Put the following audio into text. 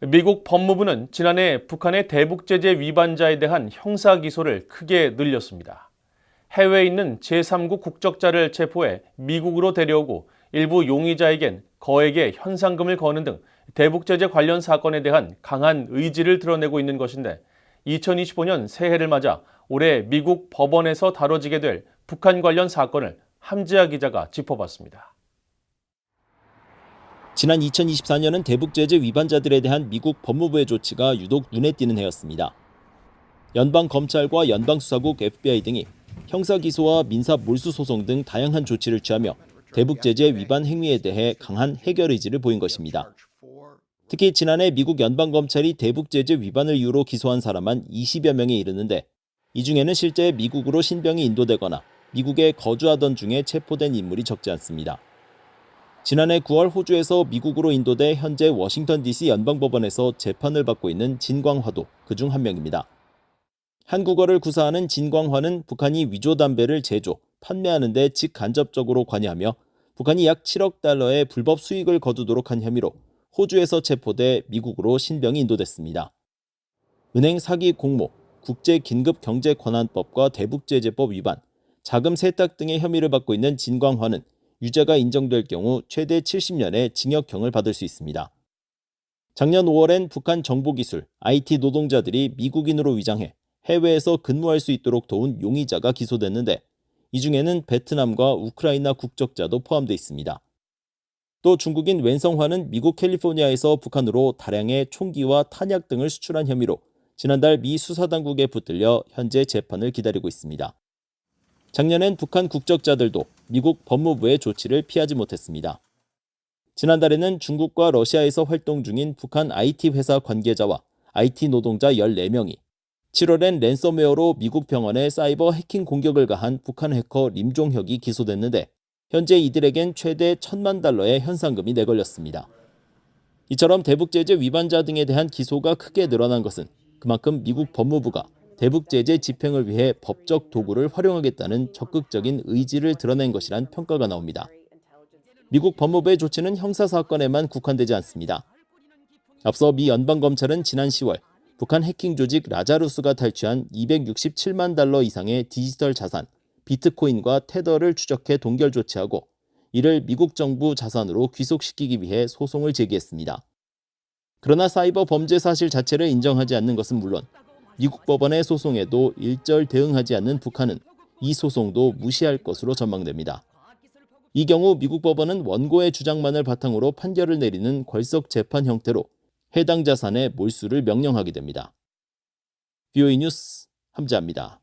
미국 법무부는 지난해 북한의 대북제재 위반자에 대한 형사 기소를 크게 늘렸습니다. 해외에 있는 제3국 국적자를 체포해 미국으로 데려오고 일부 용의자에겐 거액의 현상금을 거는 등 대북제재 관련 사건에 대한 강한 의지를 드러내고 있는 것인데 2025년 새해를 맞아 올해 미국 법원에서 다뤄지게 될 북한 관련 사건을 함지아 기자가 짚어봤습니다. 지난 2024년은 대북제재 위반자들에 대한 미국 법무부의 조치가 유독 눈에 띄는 해였습니다. 연방검찰과 연방수사국 FBI 등이 형사기소와 민사 몰수소송 등 다양한 조치를 취하며 대북제재 위반 행위에 대해 강한 해결 의지를 보인 것입니다. 특히 지난해 미국 연방검찰이 대북제재 위반을 이유로 기소한 사람만 20여 명에 이르는데 이 중에는 실제 미국으로 신병이 인도되거나 미국에 거주하던 중에 체포된 인물이 적지 않습니다. 지난해 9월 호주에서 미국으로 인도돼 현재 워싱턴 DC 연방법원에서 재판을 받고 있는 진광화도 그중 한 명입니다. 한국어를 구사하는 진광화는 북한이 위조 담배를 제조, 판매하는 데 직간접적으로 관여하며 북한이 약 7억 달러의 불법 수익을 거두도록 한 혐의로 호주에서 체포돼 미국으로 신병이 인도됐습니다. 은행 사기 공모, 국제긴급경제권한법과 대북제재법 위반, 자금 세탁 등의 혐의를 받고 있는 진광화는 유죄가 인정될 경우 최대 70년의 징역형을 받을 수 있습니다. 작년 5월엔 북한 정보기술, IT 노동자들이 미국인으로 위장해 해외에서 근무할 수 있도록 도운 용의자가 기소됐는데 이 중에는 베트남과 우크라이나 국적자도 포함되어 있습니다. 또 중국인 웬성화는 미국 캘리포니아에서 북한으로 다량의 총기와 탄약 등을 수출한 혐의로 지난달 미 수사당국에 붙들려 현재 재판을 기다리고 있습니다. 작년엔 북한 국적자들도 미국 법무부의 조치를 피하지 못했습니다. 지난달에는 중국과 러시아에서 활동 중인 북한 IT 회사 관계자와 IT 노동자 14명이 7월엔 랜섬웨어로 미국 병원에 사이버 해킹 공격을 가한 북한 해커 림종혁이 기소됐는데 현재 이들에겐 최대 1,000만 달러의 현상금이 내걸렸습니다. 이처럼 대북제재 위반자 등에 대한 기소가 크게 늘어난 것은 그만큼 미국 법무부가 대북제재 집행을 위해 법적 도구를 활용하겠다는 적극적인 의지를 드러낸 것이란 평가가 나옵니다. 미국 법무부의 조치는 형사사건에만 국한되지 않습니다. 앞서 미 연방검찰은 지난 10월 북한 해킹 조직 라자루스가 탈취한 267만 달러 이상의 디지털 자산, 비트코인과 테더를 추적해 동결 조치하고 이를 미국 정부 자산으로 귀속시키기 위해 소송을 제기했습니다. 그러나 사이버 범죄 사실 자체를 인정하지 않는 것은 물론 미국 법원의 소송에도 일절 대응하지 않는 북한은 이 소송도 무시할 것으로 전망됩니다. 이 경우 미국 법원은 원고의 주장만을 바탕으로 판결을 내리는 궐석 재판 형태로 해당 자산의 몰수를 명령하게 됩니다. VOA 뉴스 함지아입니다.